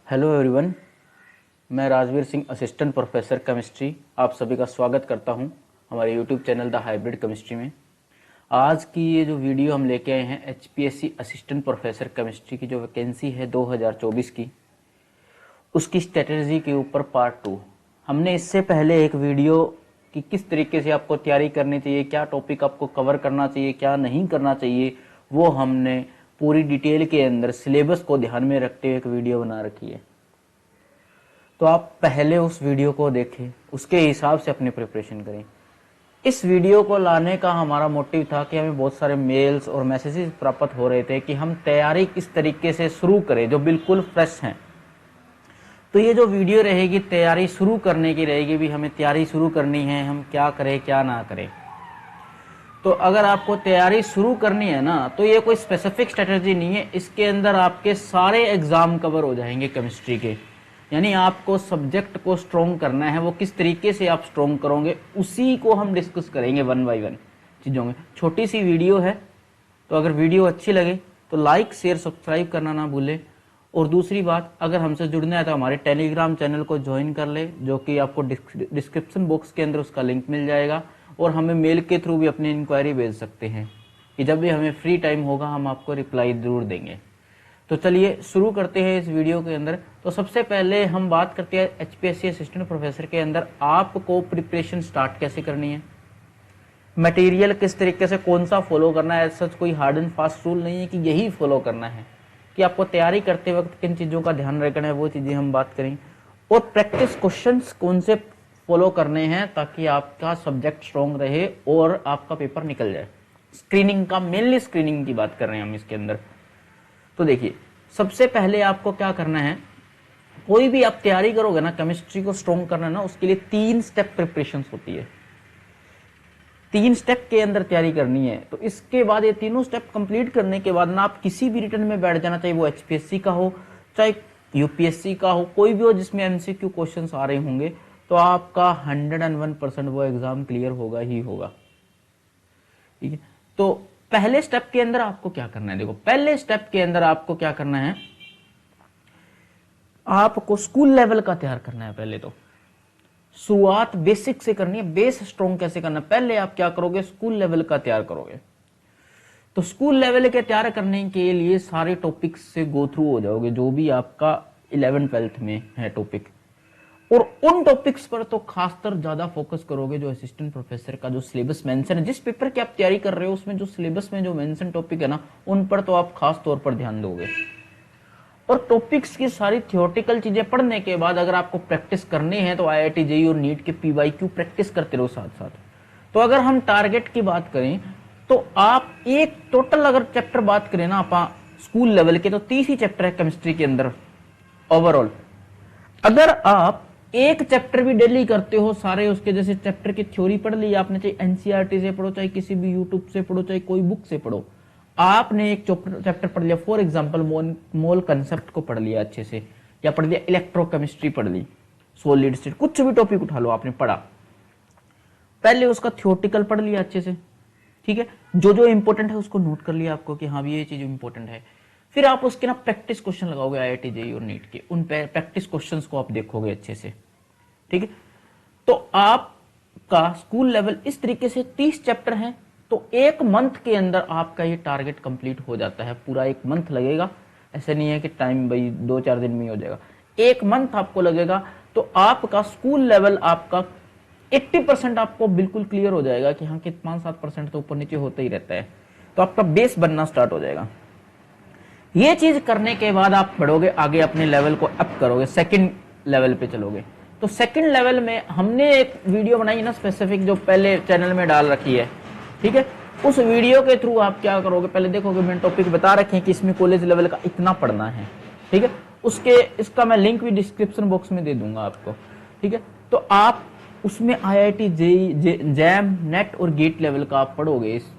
Hello everyone, मैं Rajveer Singh, assistant professor chemistry, आप सभी का स्वागत करता हूं हमारे YouTube channel the hybrid chemistry में। आज की ये जो वीडियो हम लेके आए हैं एचपीएससी असिस्टेंट प्रोफेसर केमिस्ट्री की जो वैकेंसी है 2024 की, उसकी स्ट्रेटजी के ऊपर पार्ट 2। हमने इससे पहले एक वीडियो कि किस तरीके से आपको तैयारी करनी चाहिए, क्या टॉपिक आपको कवर करना चाहिए, क्या नहीं करना चाहिए, वो हमने पूरी डिटेल के अंदर सिलेबस को ध्यान में रखते हुए एक वीडियो बना रखी है। तो आप पहले उस वीडियो को देखें, उसके हिसाब से अपनी प्रिपरेशन करें। इस वीडियो को लाने का हमारा मोटिव था कि हमें बहुत सारे मेल्स और मैसेजेस प्राप्त हो रहे थे कि हम तैयारी किस तरीके से शुरू करें जो बिल्कुल फ्रेश हैं। तो ये जो वीडियो रहेगी तैयारी शुरू करने की रहेगी, भी हमें तैयारी शुरू करनी है, हम क्या करें क्या ना करें। तो अगर आपको तैयारी शुरू करनी है ना, तो ये कोई स्पेसिफिक स्ट्रेटजी नहीं है, इसके अंदर आपके सारे एग्जाम कवर हो जाएंगे केमिस्ट्री के। यानी आपको सब्जेक्ट को स्ट्रॉन्ग करना है, वो किस तरीके से आप स्ट्रॉन्ग करोगे उसी को हम डिस्कस करेंगे वन बाय वन चीज़ों में। छोटी सी वीडियो है, तो अगर वीडियो अच्छी लगे तो लाइक शेयर सब्सक्राइब करना ना भूले। और दूसरी बात, अगर हमसे जुड़ना है तो हमारे टेलीग्राम चैनल को ज्वाइन कर ले, जो कि आपको डिस्क्रिप्शन बॉक्स के अंदर उसका लिंक मिल जाएगा। और हमें मेल के थ्रू भी अपनी इंक्वायरी भेज सकते हैं कि जब भी हमें फ्री टाइम होगा हम आपको रिप्लाई जरूर देंगे। तो चलिए शुरू करते हैं इस वीडियो के अंदर। तो सबसे पहले हम बात करते हैं एचपीएससी असिस्टेंट प्रोफेसर के अंदर आपको प्रिपरेशन स्टार्ट कैसे करनी है, मटेरियल किस तरीके से कौन सा फॉलो करना है। सच कोई हार्ड एंड फास्ट रूल नहीं है कि यही फॉलो करना है, कि आपको तैयारी करते वक्त किन चीज़ों का ध्यान रखना है, वो चीज़ें हम बात करें। और प्रैक्टिस क्वेश्चंस कौन से फॉलो करने हैं ताकि आपका सब्जेक्ट स्ट्रॉन्ग रहे और आपका पेपर निकल जाए। स्क्रीनिंग का, मेनली स्क्रीनिंग की बात कर रहे हैं हम इसके अंदर। तो देखिए, सबसे पहले आपको क्या करना है, कोई भी आप तैयारी करोगे ना, केमिस्ट्री को स्ट्रॉन्ग करना है ना, उसके लिए 3 स्टेप प्रिपरेशन होती है। 3 स्टेप के अंदर तैयारी करनी है। तो इसके बाद ये तीनों स्टेप कंप्लीट करने के बाद ना आप किसी भी रिटर्न में बैठ जाना, चाहे वो एचपीएससी का हो चाहे यूपीएससी का हो, कोई भी हो जिसमें एमसीक्यू क्वेश्चंस आ रहे होंगे, तो आपका 101% वो एग्जाम क्लियर होगा ही होगा। ठीक है, तो पहले स्टेप के अंदर आपको क्या करना है, देखो पहले स्टेप के अंदर आपको क्या करना है, आपको स्कूल लेवल का तैयार करना है। पहले तो शुरुआत बेसिक से करनी है। बेस स्ट्रॉन्ग कैसे करना है, पहले आप क्या करोगे, स्कूल लेवल का तैयार करोगे। तो स्कूल लेवल के तैयार करने के लिए सारे टॉपिक्स से गो थ्रू हो जाओगे, जो भी आपका 11th-12th में है टॉपिक, और उन टॉपिक्स पर तो खासकर ज्यादा फोकस करोगे जो असिस्टेंट प्रोफेसर का जो सिलेबस मेंशन है, जिस पेपर की आप तैयारी कर रहे हो उसमें जो सिलेबस में जो मेंशन टॉपिक है ना, उन पर तो आप खास तौर पर ध्यान दोगे। और टॉपिक्स की सारी थियोरेटिकल चीजें पढ़ने के बाद अगर आपको प्रैक्टिस करनी है तो आईआईटी जेईई और नीट के पीवाईक्यू प्रैक्टिस करते रहो साथ साथ। तो अगर हम टारगेट की बात करें तो आप एक टोटल अगर चैप्टर बात करें ना आप स्कूल लेवल के, तो 30 ही चैप्टर है केमिस्ट्री के अंदर ओवरऑल। अगर आप एक चैप्टर भी डेली करते हो, सारे उसके जैसे चैप्टर की थ्योरी पढ़ ली आपने, चाहे एनसीईआरटी से पढ़ो, चाहे किसी भी यूट्यूब से पढ़ो, चाहे कोई बुक से पढ़ो, आपने एक चैप्टर पढ़ लिया, फॉर एग्जांपल मोल कंसेप्ट को पढ़ लिया अच्छे से, या पढ़ लिया इलेक्ट्रोकेमिस्ट्री पढ़ ली, सॉलिड स्टेट, कुछ भी टॉपिक उठा लो आपने पढ़ा, पहले उसका थ्योरेटिकल पढ़ लिया अच्छे से। ठीक है, जो जो इंपॉर्टेंट है उसको नोट कर लिया आपको कि हाँ भी ये चीज इंपॉर्टेंट है। फिर आप उसके ना प्रैक्टिस क्वेश्चन लगाओगे आईआईटी जेईई और नीट के, उन प्रैक्टिस क्वेश्चंस को आप देखोगे अच्छे से। ठीक है, तो आपका स्कूल लेवल इस तरीके से 30 चैप्टर हैं, तो एक मंथ के अंदर आपका ये टारगेट कंप्लीट हो जाता है। पूरा एक मंथ लगेगा, ऐसे नहीं है कि टाइम भाई 2-4 दिन में हो जाएगा, एक मंथ आपको लगेगा। तो आपका स्कूल लेवल आपका 80% आपको बिल्कुल क्लियर हो जाएगा कि हाँ कि 5-7% तो ऊपर नीचे होता ही रहता है। तो आपका बेस बनना स्टार्ट हो जाएगा। ये चीज करने के बाद आप बढ़ोगे आगे, अपने लेवल को अप करोगे, सेकंड लेवल पे चलोगे। तो सेकंड लेवल में हमने एक वीडियो बनाई ना स्पेसिफिक, जो पहले चैनल में डाल रखी है। ठीक है, उस वीडियो के थ्रू आप क्या करोगे, पहले देखोगे मैंने टॉपिक बता रखे हैं कि इसमें कॉलेज लेवल का इतना पढ़ना है। ठीक है, इसका मैं लिंक भी डिस्क्रिप्शन बॉक्स में दे दूंगा आपको। ठीक है, तो आप उसमें आईआईटी जेईई जैम नेट और गेट लेवल का आप पढ़ोगे इस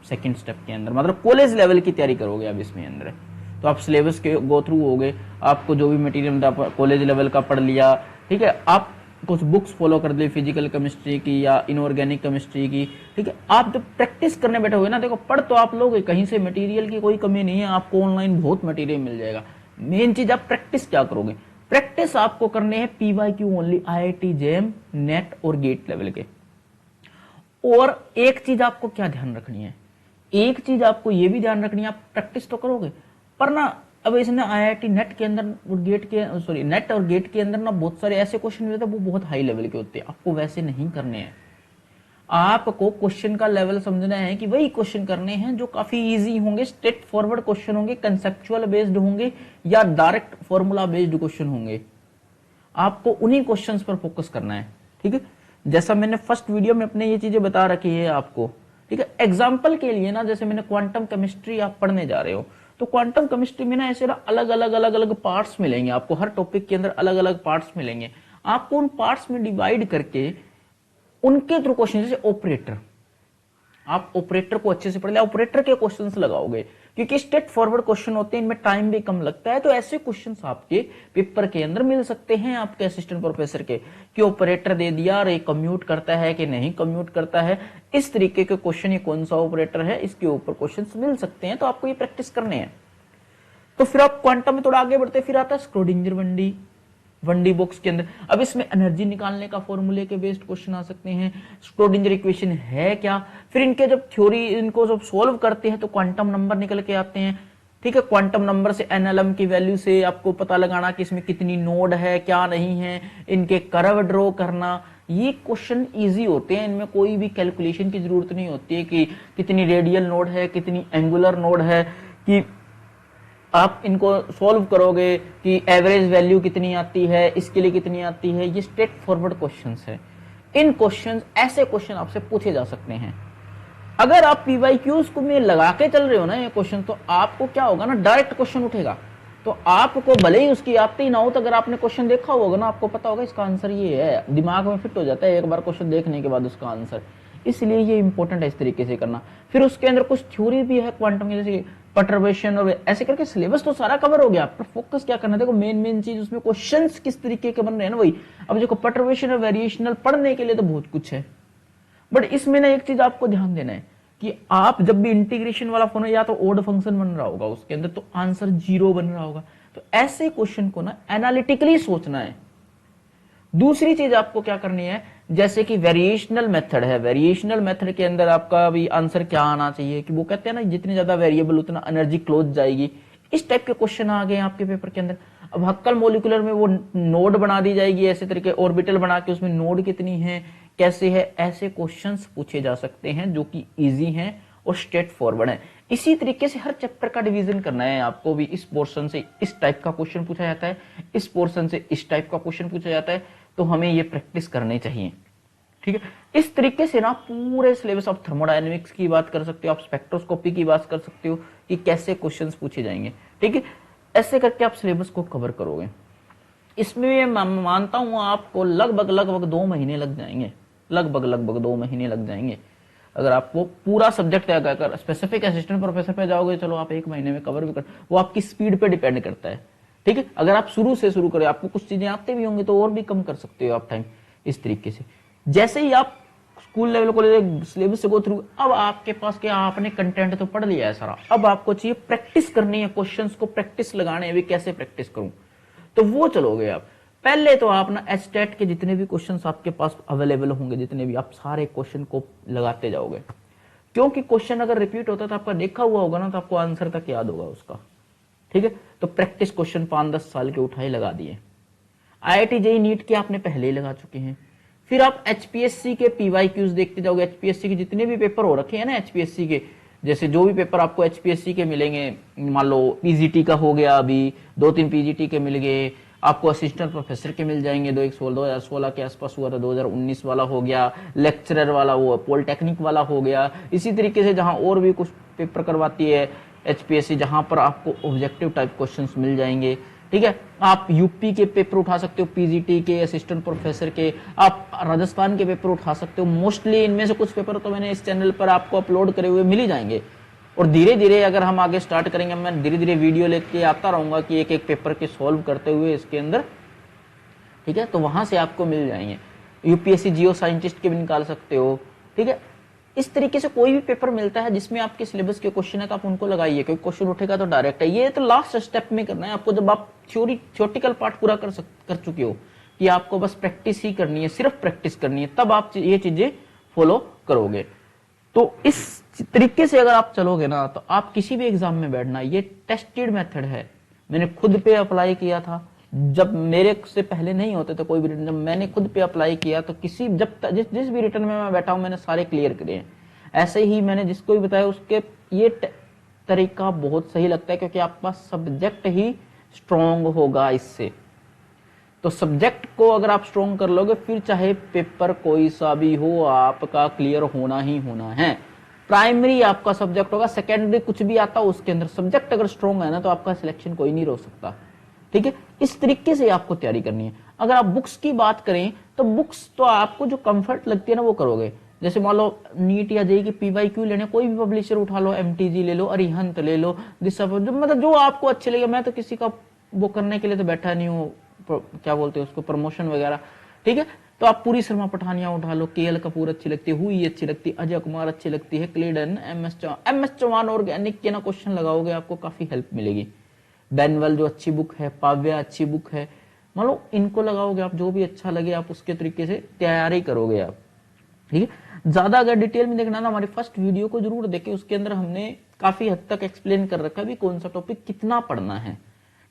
सेकंड स्टेप के अंदर, मतलब कॉलेज लेवल की तैयारी करोगे अब इसमें अंदर। तो आप सिलेबस के गो थ्रू होगे, आपको जो भी मटेरियल कॉलेज लेवल का पढ़ लिया। ठीक है, आप कुछ बुक्स फॉलो कर ली फिजिकल केमिस्ट्री की या इनऑर्गेनिक केमिस्ट्री की। ठीक है, आप जब प्रैक्टिस करने बैठे हुए ना, देखो पढ़ तो आप लोगे, कहीं से मटेरियल की कोई कमी नहीं है, आपको ऑनलाइन बहुत मटेरियल मिल जाएगा। मेन चीज आप प्रैक्टिस क्या करोगे, प्रैक्टिस आपको करने हैं PYQ only, IIT JAM, NET और गेट लेवल के। और एक चीज आपको क्या ध्यान रखनी है, एक चीज आपको ये भी ध्यान रखनी है, आप प्रैक्टिस तो करोगे पर ना अब इसने IIT नेट के अंदर और गेट के नेट और गेट के अंदर ना बहुत सारे ऐसे क्वेश्चन होते हैं वो बहुत हाई लेवल के होते हैं, आपको वैसे नहीं करने हैं। आपको क्वेश्चन का लेवल समझना है कि वही क्वेश्चन करने हैं जो काफी इजी होंगे, स्ट्रेट फॉरवर्ड क्वेश्चन होंगे, कंसेप्चुअल बेस्ड होंगे या डायरेक्ट फॉर्मूला बेस्ड क्वेश्चन होंगे। आपको उन्हीं क्वेश्चंस पर फोकस करना है, ठीक है। जैसा मैंने फर्स्ट वीडियो में अपने ये चीजें बता रखी है आपको, ठीक है। एग्जाम्पल के लिए ना, जैसे मैंने क्वांटम केमिस्ट्री आप पढ़ने जा रहे हो, तो क्वांटम केमिस्ट्री में ना ऐसे ना अलग अलग पार्ट्स मिलेंगे आपको, हर टॉपिक के अंदर अलग अलग पार्ट्स मिलेंगे। आपको उन पार्ट्स में डिवाइड करके उनके थ्रू क्वेश्चन, जैसे ऑपरेटर, आप ऑपरेटर को अच्छे से पढ़ लिया, ऑपरेटर के क्वेश्चंस लगाओगे क्योंकि स्ट्रेट फॉरवर्ड क्वेश्चन होते हैं, इनमें टाइम भी कम लगता है। तो ऐसे क्वेश्चंस आपके पेपर के अंदर मिल सकते हैं आपके असिस्टेंट प्रोफेसर के, कि ऑपरेटर दे दिया और ये कम्यूट करता है कि नहीं कम्यूट करता है, इस तरीके के क्वेश्चन, ये कौन सा ऑपरेटर है, इसके ऊपर क्वेश्चंस मिल सकते हैं। तो आपको ये प्रैक्टिस करने हैं। तो फिर आप क्वांटम में थोड़ा आगे बढ़ते, फिर आता है स्क्रोडिंजर 1D बॉक्स के अंदर। अब इसमें एनर्जी निकालने का फॉर्मूले के बेस्ड क्वेश्चन आ सकते हैं, स्क्रोडिंजर इक्वेशन है क्या, फिर इनके जब थ्योरी, इनको जब सोल्व करते हैं तो क्वांटम नंबर निकल के आते हैं, ठीक है। क्वांटम नंबर से NLM की वैल्यू से आपको पता लगाना कि इसमें कितनी नोड है क्या नहीं है, इनके कर्व ड्रॉ करना, ये क्वेश्चन इजी होते हैं, इनमें कोई भी कैलकुलेशन की जरूरत नहीं होती है कि कितनी रेडियल नोड है, कितनी एंगुलर नोड है, कि आप इनको सॉल्व करोगे कि एवरेज वैल्यू कितनी आती है, इसके लिए कितनी आती है। ये स्ट्रेट फॉरवर्ड क्वेश्चंस है। इन क्वेश्चंस, ऐसे क्वेश्चन आपसे पूछे जा सकते हैं। अगर आप PYQs को में लगा के चल रहे हो ना ये क्वेश्चन, तो आपको क्या होगा ना, डायरेक्ट क्वेश्चन उठेगा, तो आपको भले ही उसकी आती ना हो, तो अगर आपने क्वेश्चन देखा होगा ना, आपको पता होगा इसका आंसर ये है, दिमाग में फिट हो जाता है एक बार क्वेश्चन देखने के बाद उसका आंसर। इसलिए ये इंपॉर्टेंट है इस तरीके से करना। फिर उसके अंदर कुछ थ्योरी भी है क्वांटम की, जैसे पर्टर्बेशन और ऐसे करके सिलेबस तो सारा कवर हो गया, पर फोकस क्या करना है, देखो मेन चीज उसमें क्वेश्चंस किस तरीके के बन रहे हैं ना, वही। अब देखो पर्टर्बेशन और वेरिएशनल पढ़ने के लिए तो बहुत कुछ है, बट इसमें ना एक चीज आपको ध्यान देना है कि आप जब भी इंटीग्रेशन वाला फॉर्मूला, या तो ओड फंक्शन बन रहा होगा उसके अंदर, तो आंसर 0 बन रहा होगा। तो ऐसे क्वेश्चन को ना एनालिटिकली सोचना है। दूसरी चीज आपको क्या करनी है, जैसे कि वेरिएशनल मेथड है, वेरिएशनल मेथड के अंदर आपका भी आंसर क्या आना चाहिए, कि वो कहते हैं ना जितनी ज्यादा वेरिएबल उतना एनर्जी क्लोज जाएगी। इस टाइप के क्वेश्चन आ गए आपके पेपर के अंदर। अब हक्कल मॉलिक्यूलर में वो नोड बना दी जाएगी, ऐसे तरीके ऑर्बिटल बना के उसमें नोड कितनी है, कैसे है, ऐसे क्वेश्चंस पूछे जा सकते हैं जो कि इजी हैं और स्ट्रेट फॉरवर्ड है। इसी तरीके से हर चैप्टर का डिवीजन करना है आपको भी। इस पोर्शन से इस टाइप का क्वेश्चन पूछा जाता है, इस पोर्शन से इस टाइप का क्वेश्चन पूछा जाता है, तो हमें ये प्रैक्टिस करनी चाहिए, ठीक है। इस तरीके से ना पूरे सिलेबस, आप थर्मोडायनेमिक्स की बात कर सकते हो, आप स्पेक्ट्रोस्कोपी की बात कर सकते हो कि कैसे क्वेश्चंस पूछे जाएंगे, ठीक है। ऐसे करके आप सिलेबस को कवर करोगे। इसमें मैं मानता हूं आपको लगभग 2 महीने लग जाएंगे, लगभग 2 महीने लग जाएंगे। अगर आपको पूरा सब्जेक्ट अगर स्पेसिफिक असिस्टेंट प्रोफेसर पे जाओगे, चलो आप 1 महीने में कवर भी कर, वो आपकी स्पीड पे डिपेंड करता है, ठीक है। अगर आप शुरू से शुरू करें, आपको कुछ चीजें आते भी होंगे तो और भी कम कर सकते हो आप टाइम। इस तरीके से जैसे ही आप स्कूल लेवल कॉलेज सिलेबस से गो थ्रू, अब आपके पास क्या, आपने कंटेंट तो पढ़ लिया है सारा, अब आपको चाहिए प्रैक्टिस करनी है, क्वेश्चंस को प्रैक्टिस लगाने हैं। कैसे प्रैक्टिस करूं, तो वो चलोगे आप। पहले तो आप ना एचटेट के जितने भी क्वेश्चंस आपके पास अवेलेबल होंगे, जितने भी, आप सारे क्वेश्चन को लगाते जाओगे, क्योंकि क्वेश्चन अगर रिपीट होता तो आपका देखा हुआ होगा ना, तो आपको आंसर तक याद होगा उसका, ठीक है। तो प्रैक्टिस क्वेश्चन 5-10 साल के उठाए लगा दिए। IIT JEE नीट के आपने पहले ही लगा चुके हैं। फिर आप HPSC के PYQs देखते जाओगे। HPSC के जितने भी पेपर हो रखे हैं ना, HPSC के जैसे जो भी पेपर आपको HPSC के मिलेंगे, मान लो PGT का हो गया, अभी 2-3 PGT के मिल गए आपको, असिस्टेंट प्रोफेसर के मिल जाएंगे, 2016 के आसपास हुआ था, 2019 वाला हो गया, लेक्चरर वाला वो पॉलिटेक्निक वाला हो गया। इसी तरीके से जहां और भी कुछ पेपर करवाती है HPSC, जहां पर आपको ऑब्जेक्टिव टाइप क्वेश्चंस मिल जाएंगे, ठीक है। आप यूपी के पेपर उठा सकते हो, PGT के, असिस्टेंट प्रोफेसर के, आप राजस्थान के पेपर उठा सकते हो। मोस्टली इनमें से कुछ पेपर तो मैंने इस चैनल पर आपको अपलोड करे हुए मिल ही जाएंगे, और धीरे धीरे अगर हम आगे स्टार्ट करेंगे, मैं धीरे धीरे वीडियो लेके आता रहूंगा कि एक एक पेपर के सॉल्व करते हुए इसके अंदर, ठीक है। तो वहां से आपको मिल जाएंगे। UPSC जियो साइंटिस्ट के भी निकाल सकते हो, ठीक है। इस तरीके से कोई भी पेपर मिलता है जिसमें आपके सिलेबस के क्वेश्चन है तो आप उनको लगाइए, क्योंकि क्वेश्चन उठेगा तो डायरेक्ट है। ये तो लास्ट स्टेप में करना है आपको, जब आप थ्योरेटिकल पार्ट पूरा कर चुके हो कि आपको बस प्रैक्टिस ही करनी है, सिर्फ प्रैक्टिस करनी है, तब आप ये चीजें फॉलो करोगे। तो इस तरीके से अगर आप चलोगे ना तो आप किसी भी एग्जाम में बैठना, ये टेस्टेड मेथड है। मैंने खुद पे अप्लाई किया था, जब मेरे से पहले नहीं होते थे कोई भी रिटर्न, जब मैंने खुद पे अप्लाई किया तो जिस भी रिटर्न में मैं बैठा हूं मैंने सारे क्लियर करे हैं। ऐसे ही मैंने जिसको भी बताया उसके ये तरीका बहुत सही लगता है, क्योंकि आपके पास सब्जेक्ट ही स्ट्रॉन्ग होगा इससे। तो सब्जेक्ट को अगर आप स्ट्रॉन्ग कर लोगे, फिर चाहे पेपर कोई सा भी हो आपका क्लियर होना ही होना है। प्राइमरी आपका सब्जेक्ट होगा, सेकेंडरी कुछ भी आता हो उसके अंदर सब्जेक्ट अगर स्ट्रॉन्ग है ना तो आपका सिलेक्शन कोई नहीं रोक सकता। ठीक है, इस तरीके से आपको तैयारी करनी है। अगर आप बुक्स की बात करें तो बुक्स तो आपको जो कंफर्ट लगती है ना वो करोगे। जैसे मान लो नीट या जेईई की PYQ लेने, कोई भी पब्लिशर उठा लो, MTG ले लो, अरिहंत ले लो, मतलब जो आपको अच्छे लगे। मैं तो किसी का वो करने के लिए तो बैठा नहीं हूँ, क्या बोलते हैं उसको, प्रमोशन वगैरह। ठीक है, तो आप पूरी शर्मा पठानिया उठा लो, KL कपूर अच्छी लगती है, हुई अच्छी लगती है, अजय कुमार अच्छी लगती है, क्लेडन, MS चौहान ऑर्गेनिक के ना क्वेश्चन लगाओगे आपको काफी हेल्प मिलेगी। बैनवल जो अच्छी बुक है, पाव्या अच्छी बुक है, मान लो इनको लगाओगे आप, जो भी अच्छा लगे आप उसके तरीके से तैयारी करोगे आप। ठीक है, ज्यादा अगर डिटेल में देखना ना हमारी फर्स्ट वीडियो को जरूर देखें, उसके अंदर हमने काफी हद तक एक्सप्लेन कर रखा है भी कौन सा टॉपिक कितना पढ़ना है।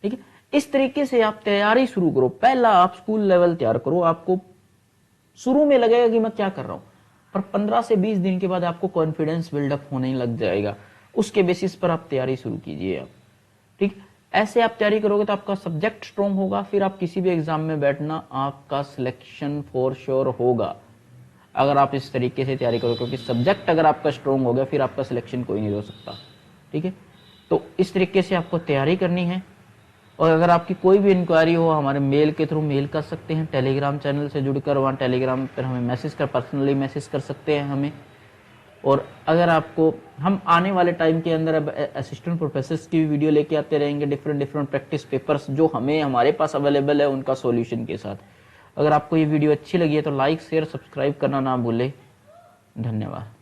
ठीक है, इस तरीके से आप तैयारी शुरू करो। पहला आप स्कूल लेवल तैयार करो, आपको शुरू में लगेगा कि मैं क्या कर रहा हूं, पर 15 से 20 दिन के बाद आपको कॉन्फिडेंस बिल्डअप होने लग जाएगा। उसके बेसिस पर आप तैयारी शुरू कीजिए आप। ठीक, ऐसे आप तैयारी करोगे तो आपका सब्जेक्ट स्ट्रॉन्ग होगा, फिर आप किसी भी एग्जाम में बैठना आपका सिलेक्शन फॉर श्योर होगा अगर आप इस तरीके से तैयारी करो, क्योंकि सब्जेक्ट अगर आपका स्ट्रॉन्ग हो गया फिर आपका सिलेक्शन कोई नहीं हो सकता। ठीक है, तो इस तरीके से आपको तैयारी करनी है। और अगर आपकी कोई भी इंक्वायरी हो हमारे मेल के थ्रू मेल कर सकते हैं, टेलीग्राम चैनल से जुड़कर वहाँ टेलीग्राम पर हमें मैसेज कर, पर्सनली मैसेज कर सकते हैं हमें। और अगर आपको, हम आने वाले टाइम के अंदर अब असिस्टेंट प्रोफेसर की भी वीडियो लेके आते रहेंगे, डिफरेंट प्रैक्टिस पेपर्स जो हमारे पास अवेलेबल है उनका सॉल्यूशन के साथ। अगर आपको ये वीडियो अच्छी लगी है तो लाइक शेयर सब्सक्राइब करना ना भूले। धन्यवाद।